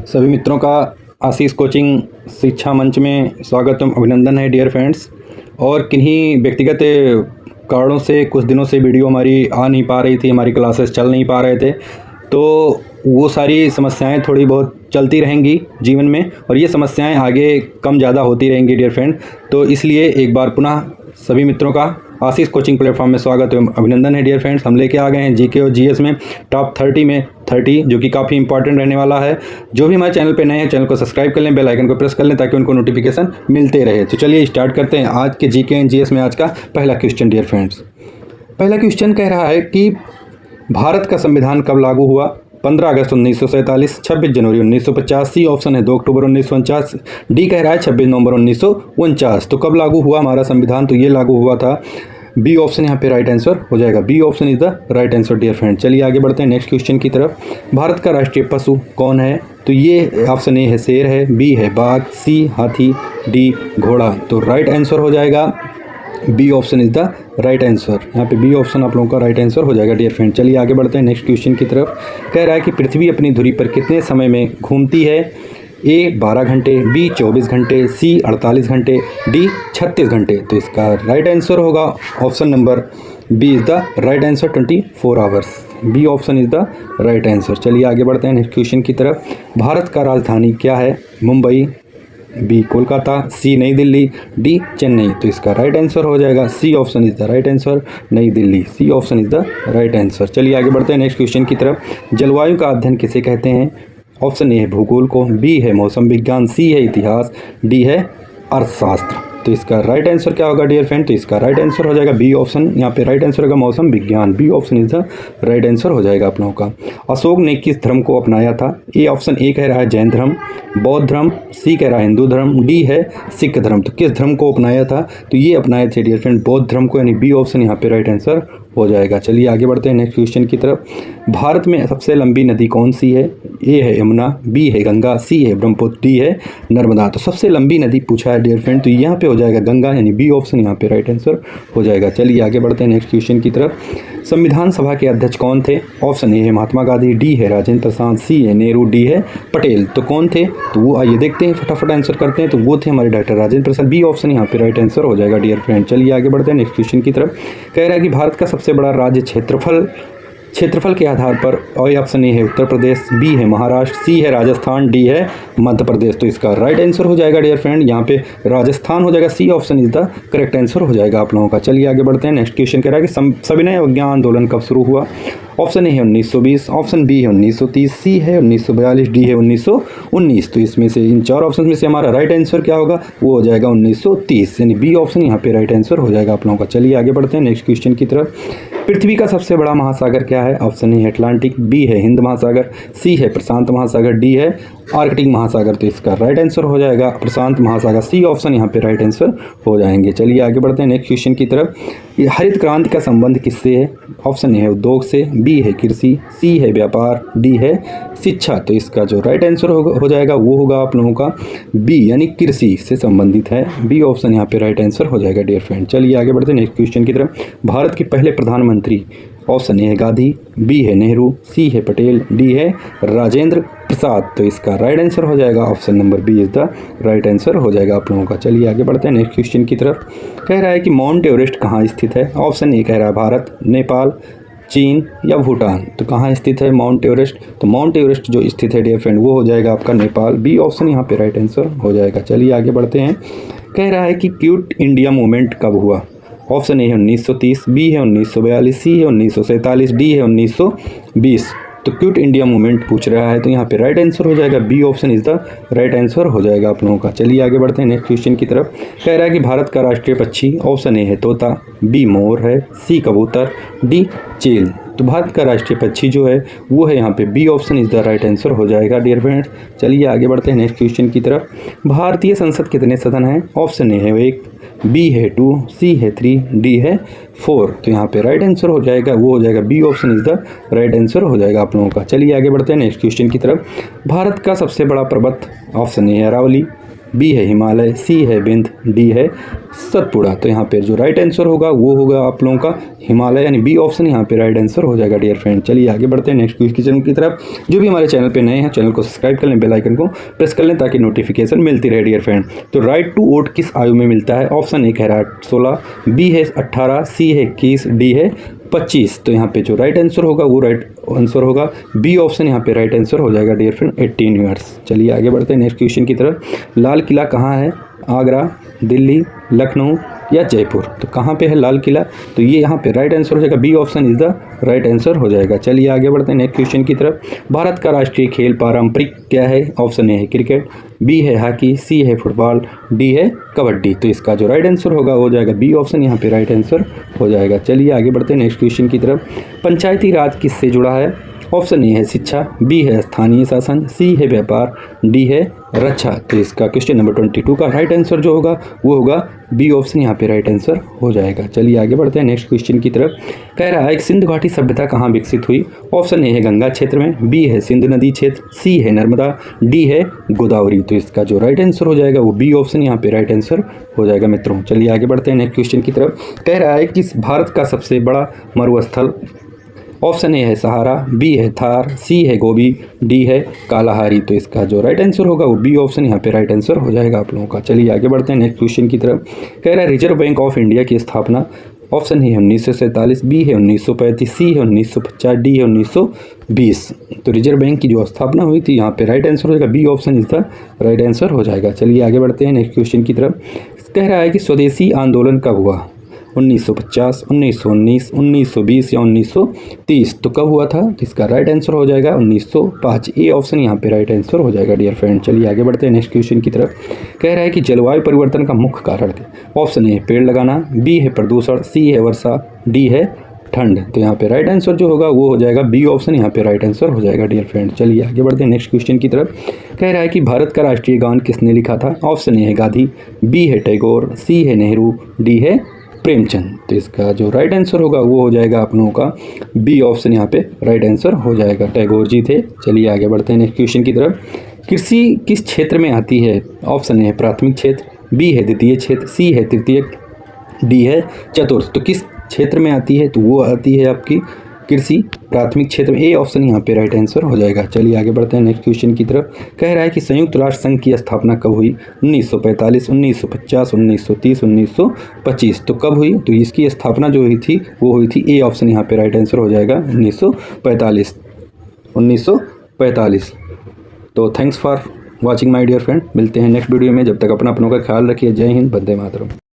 सभी मित्रों का आशीष कोचिंग शिक्षा मंच में स्वागत एवं अभिनंदन है डियर फ्रेंड्स। और किन्हीं व्यक्तिगत कारणों से कुछ दिनों से वीडियो हमारी आ नहीं पा रही थी, हमारी क्लासेस चल नहीं पा रहे थे, तो वो सारी समस्याएं थोड़ी बहुत चलती रहेंगी जीवन में और ये समस्याएं आगे कम ज़्यादा होती रहेंगी डियर फ्रेंड। तो इसलिए एक बार पुनः सभी मित्रों का आशीष कोचिंग प्लेटफॉर्म में स्वागत एवं अभिनंदन है डियर फ्रेंड्स। हम लेके आ गए हैं जीके और जीएस में टॉप 30 में 30, जो कि काफ़ी इंपॉर्टेंट रहने वाला है। जो भी हमारे चैनल पे नए हैं, चैनल को सब्सक्राइब कर लें, बेल आइकन को प्रेस कर लें ताकि उनको नोटिफिकेशन मिलते रहे। तो चलिए स्टार्ट करते हैं आज के जीके एंड जीएस में। आज का पहला क्वेश्चन डियर फ्रेंड्स, पहला क्वेश्चन कह रहा है कि भारत का संविधान कब लागू हुआ? 15 अगस्त 1947, 26 जनवरी 1950। सी ऑप्शन है 2 अक्टूबर 1949। डी कह रहा है 26 नवंबर 1949। तो कब लागू हुआ हमारा संविधान? तो ये लागू हुआ था, बी ऑप्शन यहाँ पे राइट आंसर हो जाएगा। B option is the right answer dear friend. चलिए आगे बढ़ते हैं नेक्स्ट क्वेश्चन की तरफ। भारत का राष्ट्रीय पशु कौन है? तो ये ऑप्शन ए है शेर है, बी है बाघ, सी हाथी, डी घोड़ा। तो राइट आंसर हो जाएगा B option is the right answer. यहाँ पे बी ऑप्शन आप लोगों का राइट आंसर हो जाएगा डियर फ्रेंड। चलिए आगे बढ़ते हैं नेक्स्ट क्वेश्चन की तरफ। कह रहा है कि पृथ्वी अपनी धुरी पर कितने समय में घूमती है? ए 12 घंटे, बी 24 घंटे, सी 48 घंटे, डी 36 घंटे। तो इसका राइट आंसर होगा option number B is the right answer, 24 hours. B option is the right answer. चलिए आगे बढ़ते हैं नेक्स्ट क्वेश्चन की तरफ। भारत का राजधानी क्या है? मुंबई, बी कोलकाता, सी नई दिल्ली, डी चेन्नई। तो इसका राइट आंसर हो जाएगा C option is the right answer, New Delhi. C option is the right answer. चलिए आगे बढ़ते हैं नेक्स्ट क्वेश्चन की तरफ। जलवायु का अध्ययन किसे कहते हैं? ऑप्शन ए है भूगोल को, बी है मौसम विज्ञान, सी है इतिहास, डी है अर्थशास्त्र। तो इसका राइट आंसर क्या होगा डियर फ्रेंड? तो इसका राइट आंसर हो जाएगा बी ऑप्शन। यहाँ पे राइट आंसर होगा मौसम विज्ञान। B option is the right answer हो जाएगा आप लोगों का। अशोक ने किस धर्म को अपनाया था? ए ऑप्शन ए कह रहा है जैन धर्म, बौद्ध धर्म, सी कह रहा है हिंदू धर्म, डी है सिख धर्म। तो किस धर्म को अपनाया था? तो ये अपनाए थे डियर फ्रेंड बौद्ध धर्म को, यानी बी ऑप्शन यहाँ पे राइट आंसर हो जाएगा। चलिए आगे बढ़ते हैं नेक्स्ट क्वेश्चन की तरफ। भारत में सबसे लंबी नदी कौन सी है? ए है यमुना, बी है गंगा, सी है ब्रह्मपुत्र, डी है नर्मदा। तो सबसे लंबी नदी पूछा है डियर फ्रेंड, तो यहाँ पे हो जाएगा गंगा, यानी बी ऑप्शन यहाँ पे राइट आंसर हो जाएगा। चलिए आगे बढ़ते हैं नेक्स्ट क्वेश्चन की तरफ। संविधान सभा के अध्यक्ष कौन थे? ऑप्शन ए है महात्मा गांधी, डी है राजेंद्र प्रसाद, सी है नेहरू, डी है पटेल। तो कौन थे? तो वो आइए देखते हैं, फटाफट आंसर करते हैं। तो वो थे हमारे doctor Rajendra Prasad. B option यहाँ पे राइट आंसर हो जाएगा डियर फ्रेंड। चलिए आगे बढ़ते हैं नेक्स्ट क्वेश्चन की तरफ। कह रहा है कि भारत का सबसे बड़ा राज्य क्षेत्रफल के आधार पर ऑप्शन ए है उत्तर प्रदेश, बी है महाराष्ट्र, सी है राजस्थान, डी है मध्य प्रदेश। तो इसका राइट आंसर हो जाएगा डियर फ्रेंड, यहाँ पे राजस्थान हो जाएगा। C option is the correct answer हो जाएगा आप लोगों का। चलिए आगे बढ़ते हैं नेक्स्ट क्वेश्चन कह रहा है कि सविनय अवज्ञा आंदोलन कब शुरू हुआ? ऑप्शन ए है 1920, ऑप्शन बी है 1930, सी है 1942, डी है 1919। तो इसमें से इन चार ऑप्शन में से हमारा राइट आंसर क्या होगा? वो हो जाएगा 1930, यानी बी ऑप्शन यहाँ पे राइट आंसर हो जाएगा आप लोगों का। चलिए आगे बढ़ते हैं नेक्स्ट क्वेश्चन की तरफ। पृथ्वी का सबसे बड़ा महासागर क्या है? ऑप्शन ए है अटलांटिक, बी है हिंद महासागर, सी है प्रशांत महासागर, डी है आर्कटिक महासागर। तो इसका राइट आंसर हो जाएगा प्रशांत महासागर। सी ऑप्शन यहाँ पे राइट आंसर हो जाएंगे। चलिए आगे बढ़ते हैं नेक्स्ट क्वेश्चन की तरफ। हरित क्रांति का संबंध किससे है? ऑप्शन ए है उद्योग से, बी है कृषि, सी है व्यापार, डी है शिक्षा। तो इसका जो राइट आंसर हो जाएगा वो होगा आप लोगों का बी, यानी कृषि से संबंधित है। बी ऑप्शन यहाँ पे राइट आंसर हो जाएगा डियर फ्रेंड। चलिए आगे बढ़ते हैं नेक्स्ट क्वेश्चन की तरफ। भारत के पहले प्रधानमंत्री, ऑप्शन ए है गांधी, बी है नेहरू, सी है पटेल, डी है राजेंद्र प्रसाद। तो इसका राइट आंसर हो जाएगा option number B is the right answer हो जाएगा आप लोगों का। चलिए आगे बढ़ते हैं नेक्स्ट क्वेश्चन की तरफ। कह रहा है कि माउंट एवरेस्ट कहाँ स्थित है? ऑप्शन ए कह रहा है भारत, नेपाल, चीन या भूटान। तो कहाँ स्थित है माउंट एवरेस्ट? तो माउंट एवरेस्ट जो स्थित है डियर फ्रेंड वो हो जाएगा आपका नेपाल। बी ऑप्शन यहाँ पे राइट आंसर हो जाएगा। चलिए आगे बढ़ते हैं। कह रहा है कि क्विट इंडिया मूवमेंट कब हुआ? ऑप्शन ए है 1930, बी है 1942, सी है 1947, डी है 1920। तो क्विट इंडिया मूवमेंट पूछ रहा है, तो यहाँ पे राइट आंसर हो जाएगा B option is the right answer हो जाएगा आप लोगों का। चलिए आगे बढ़ते हैं नेक्स्ट क्वेश्चन की तरफ। कह रहा है कि भारत का राष्ट्रीय पक्षी, ऑप्शन ए है तोता, बी मोर है, सी कबूतर, डी चील। तो भारत का राष्ट्रीय पक्षी जो है वो है यहाँ पे B option is the right answer हो जाएगा डियर फ्रेंड्स। चलिए आगे बढ़ते हैं नेक्स्ट क्वेश्चन की तरफ। भारतीय संसद कितने सदन हैं? ऑप्शन ए है 1, बी है 2, सी है 3, डी है 4। तो यहाँ पे राइट आंसर हो जाएगा वो हो जाएगा B option is the right answer हो जाएगा आप लोगों का। चलिए आगे बढ़ते हैं नेक्स्ट क्वेश्चन की तरफ। भारत का सबसे बड़ा पर्वत, ऑप्शन ए है अरावली, बी है हिमालय, सी है बिंद, डी है सतपुड़ा। तो यहाँ पे जो राइट आंसर होगा वो होगा आप लोगों का हिमालय, यानी बी ऑप्शन यहाँ पे राइट आंसर हो जाएगा डियर फ्रेंड। चलिए आगे बढ़ते हैं नेक्स्ट क्वेश्चन की तरफ। जो भी हमारे चैनल पे नए हैं चैनल को सब्सक्राइब कर लें, बेल आइकन को प्रेस कर लें ताकि नोटिफिकेशन मिलती रहे डियर फ्रेंड। तो राइट टू वोट किस आयु में मिलता है? ऑप्शन ए कह रहा है 16, बी है 18, सी है 21, डी है 25। तो यहाँ पे जो राइट आंसर होगा वो राइट आंसर होगा बी ऑप्शन यहाँ पे राइट आंसर हो जाएगा डियर फ्रेंड 18 ईयर्स। चलिए आगे बढ़ते हैं नेक्स्ट क्वेश्चन की तरफ। लाल किला कहाँ है? आगरा, दिल्ली, लखनऊ या जयपुर? तो कहाँ पे है लाल किला? तो ये यहाँ पे राइट आंसर हो जाएगा B option is the right answer हो जाएगा। चलिए आगे बढ़ते हैं नेक्स्ट क्वेश्चन की तरफ। भारत का राष्ट्रीय खेल पारंपरिक क्या है? ऑप्शन ए है क्रिकेट, बी है हॉकी, सी है फुटबॉल, डी है कबड्डी। तो इसका जो राइट आंसर होगा हो जाएगा बी ऑप्शन यहाँ पे राइट आंसर हो जाएगा। चलिए आगे बढ़ते हैं नेक्स्ट क्वेश्चन की तरफ। पंचायती राज किससे जुड़ा है? ऑप्शन ए है शिक्षा, बी है स्थानीय शासन, सी है व्यापार, डी है रक्षा। तो इसका क्वेश्चन नंबर 22 का राइट आंसर जो होगा वो होगा बी ऑप्शन यहाँ पे राइट आंसर हो जाएगा। चलिए आगे बढ़ते हैं नेक्स्ट क्वेश्चन की तरफ। कह रहा है कि सिंधु घाटी सभ्यता कहाँ विकसित हुई? ऑप्शन ए है गंगा क्षेत्र में, बी है सिंधु नदी क्षेत्र, सी है नर्मदा, डी है गोदावरी। तो इसका जो राइट आंसर हो जाएगा वो बी ऑप्शन यहाँ पे राइट आंसर हो जाएगा मित्रों। चलिए आगे बढ़ते हैं नेक्स्ट क्वेश्चन की तरफ। कह रहा है कि भारत का सबसे बड़ा मरुस्थल? ऑप्शन ए है सहारा, बी है थार, सी है गोबी, डी है कालाहारी। तो इसका जो राइट आंसर होगा वो बी ऑप्शन यहाँ पे राइट आंसर हो जाएगा आप लोगों का। चलिए आगे बढ़ते हैं नेक्स्ट क्वेश्चन की तरफ। कह रहा है रिजर्व बैंक ऑफ इंडिया की स्थापना? ऑप्शन ए है 1947, बी है 1935, सी है 1950, डी है 1920। तो रिजर्व बैंक की जो स्थापना हुई थी यहाँ पे राइट आंसर हो जाएगा B option is the right answer हो जाएगा। चलिए आगे बढ़ते हैं नेक्स्ट क्वेश्चन की तरफ। कह रहा है कि स्वदेशी आंदोलन कब हुआ? 1950, 1919, 1920 या 1930? तो कब हुआ था? तो इसका राइट आंसर हो जाएगा 1905। ए ऑप्शन यहाँ पे राइट आंसर हो जाएगा डियर फ्रेंड। चलिए आगे बढ़ते हैं नेक्स्ट क्वेश्चन की तरफ। कह रहा है कि जलवायु परिवर्तन का मुख्य कारण है? ऑप्शन ए पेड़ लगाना, बी है प्रदूषण, सी है वर्षा, डी है ठंड। तो यहाँ पे राइट आंसर जो होगा वो हो जाएगा बी ऑप्शन यहाँ पे राइट आंसर हो जाएगा डियर फ्रेंड। चलिए आगे बढ़ते हैं नेक्स्ट क्वेश्चन की तरफ। कह रहा है कि भारत का राष्ट्रीय गान किसने लिखा था? ऑप्शन ए है गांधी, बी है टैगोर, सी है नेहरू, डी है प्रेमचंद। तो इसका जो राइट आंसर होगा वो हो जाएगा आप लोगों का बी ऑप्शन यहाँ पे राइट आंसर हो जाएगा, टैगोर जी थे। चलिए आगे बढ़ते हैं नेक्स्ट क्वेश्चन की तरफ। कृषि किस क्षेत्र में आती है? ऑप्शन ए है प्राथमिक क्षेत्र, बी है द्वितीय क्षेत्र, सी है तृतीयक, डी है चतुर्थ। तो किस क्षेत्र में आती है? तो वो आती है आपकी कृषि प्राथमिक क्षेत्र में। ए ऑप्शन यहाँ पे राइट आंसर हो जाएगा। चलिए आगे बढ़ते हैं नेक्स्ट क्वेश्चन की तरफ। कह रहा है कि संयुक्त राष्ट्र संघ की स्थापना कब हुई? 1945, 1950, 1930, 1925। तो कब हुई? तो इसकी स्थापना जो हुई थी वो हुई थी, ए ऑप्शन यहाँ पे राइट आंसर हो जाएगा 1945। तो thanks for watching my dear friend. मिलते हैं नेक्स्ट वीडियो में, जब तक अपना अपनों का ख्याल रखिए। जय हिंद, वंदे मातरम।